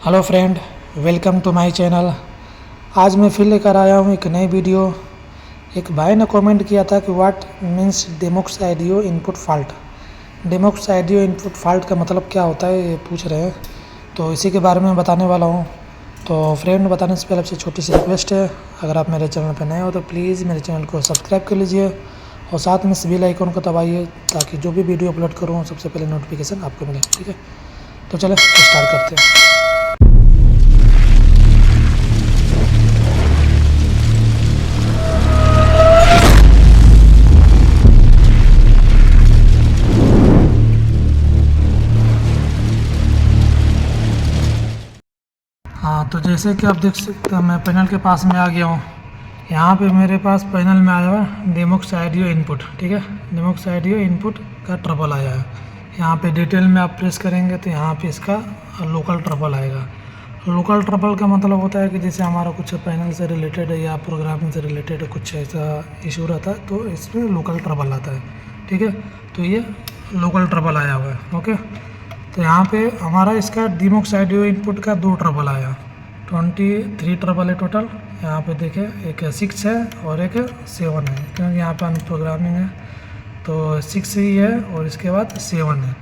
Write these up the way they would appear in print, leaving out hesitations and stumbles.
Hello friend, welcome to my channel. आज मैं फिर लेकर आया हूँ एक नई वीडियो। एक भाई ने कमेंट किया था कि व्हाट मीन्स डेमोक्स आइडियो इनपुट फॉल्ट। डेमोक्स आइडियो इनपुट फॉल्ट का मतलब क्या होता है ये पूछ रहे हैं, तो इसी के बारे में बताने वाला हूँ। तो फ्रेंड, बताने से पहले आपसे छोटी सी रिक्वेस्ट है, अगर आप मेरे चैनल पर नए हो तो प्लीज़ मेरे चैनल को सब्सक्राइब कर लीजिए और साथ में इस बेल आइकन को दबाइए ताकि जो भी वीडियो अपलोड करूँ सबसे पहले नोटिफिकेशन आपको मिले। ठीक है, तो चले स्टार्ट करते हैं। हाँ, तो जैसे कि आप देख सकते हैं, मैं पैनल के पास में आ गया हूँ। यहाँ पे मेरे पास पैनल में आया हुआ है डेमोक्स आइडियो इनपुट। ठीक है, डेमोक्स आइडियो इनपुट का ट्रबल आया है। यहाँ पे डिटेल में आप प्रेस करेंगे तो यहाँ पे इसका लोकल ट्रबल आएगा। लोकल ट्रबल का मतलब होता है कि जैसे हमारा कुछ पैनल से रिलेटेड या प्रोग्रामिंग से रिलेटेड कुछ ऐसा इशू रहता है तो इसमें लोकल ट्रबल आता है। ठीक है, तो ये लोकल ट्रबल आया हुआ है। ओके, तो यहाँ पे हमारा इसका डेमोक्स आइडियो इनपुट का 2 ट्रबल आया, 23 ट्रबल है टोटल। यहाँ पे देखिए, एक 6 है और एक 7 है, क्योंकि यहाँ पे प्रोग्रामिंग है तो 6 ही है और इसके बाद 7 है,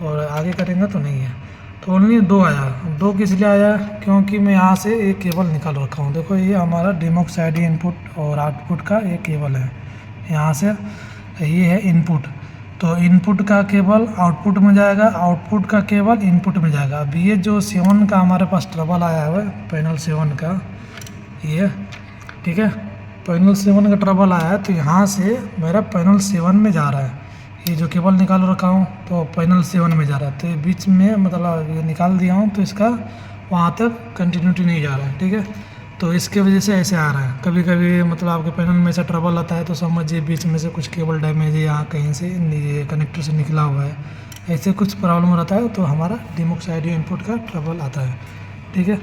और आगे करेंगे तो नहीं है। तो ओनली 2 आया। 2 किस लिए आया? क्योंकि मैं यहाँ से एक केबल निकाल रखा हूँ। देखो, ये हमारा डेमोक्स आइडियो इनपुट और आउटपुट का एक केबल है। यहाँ से ये है इनपुट, तो इनपुट का केबल आउटपुट में जाएगा, आउटपुट का केबल इनपुट में जाएगा। अब ये जो 7 का हमारे पास ट्रबल आया है पैनल 7 का, ये ठीक है, पैनल 7 का ट्रबल आया है, तो यहाँ से मेरा पैनल 7 में जा रहा है। ये जो केबल निकाल रखा हूँ तो पैनल 7 में जा रहा है, तो ये बीच में मतलब ये निकाल दिया हूँ तो इसका वहाँ तक कंटिन्यूटी नहीं जा रहा है। ठीक है, तो इसके वजह से ऐसे आ रहा है। कभी कभी मतलब आपके पैनल में ऐसा ट्रबल आता है तो समझिए बीच में से कुछ केबल डैमेज है, यहाँ कहीं से कनेक्टर से निकला हुआ है, ऐसे कुछ प्रॉब्लम रहता है तो हमारा डेमोक्स आइडियो इनपुट का ट्रबल आता है। ठीक है,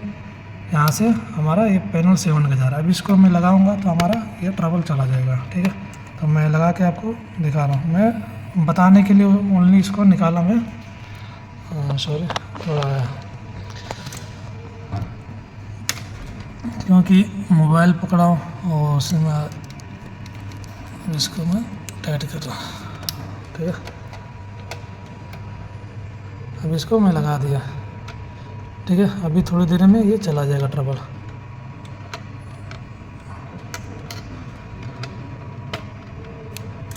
यहाँ से हमारा ये पैनल 7 का जा रहा है। अब इसको मैं लगाऊंगा तो हमारा ये ट्रबल चला जाएगा। ठीक है, तो मैं लगा के आपको दिखा रहा हूँ, मैं बताने के लिए ओनली इसको निकाला मैं, सॉरी थोड़ा, क्योंकि मोबाइल पकड़ा हूँ और उसमें इसको मैं टाइट कर रहा हूँ। ठीक है, अब इसको मैं लगा दिया। ठीक है, अभी थोड़ी देर में ये चला जाएगा ट्रबल।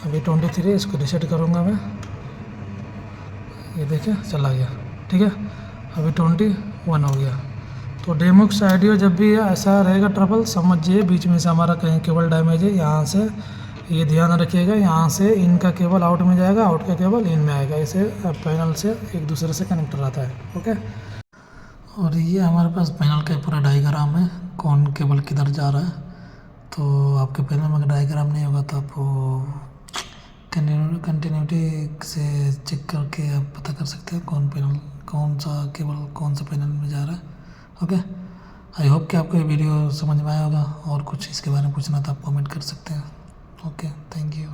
अभी 23, इसको रीसेट करूँगा मैं, ये देखिए चला गया। ठीक है, अभी 21 हो गया। तो डेमोक्स आइडियो जब भी ऐसा रहेगा ट्रबल, समझिए बीच में से हमारा कहीं केबल डैमेज है। यहाँ से ये ध्यान रखिएगा, यहाँ से इन का केबल आउट में जाएगा, आउट का केबल इन में आएगा, इसे पैनल से एक दूसरे से कनेक्ट रहता है। ओके, और ये हमारे पास पैनल का पूरा डायग्राम है, कौन केबल किधर जा रहा है। तो आपके पैनल में अगर डायग्राम नहीं होगा तो आपको कंटिन्यूटी से चेक करके आप पता कर सकते हैं कौन पैनल, कौन सा केबल कौन सा पैनल में जा रहा है। ओके, आई होप कि आपको ये वीडियो समझ में आया होगा, और कुछ इसके बारे में पूछना तो आप कमेंट कर सकते हैं। Okay, thank you.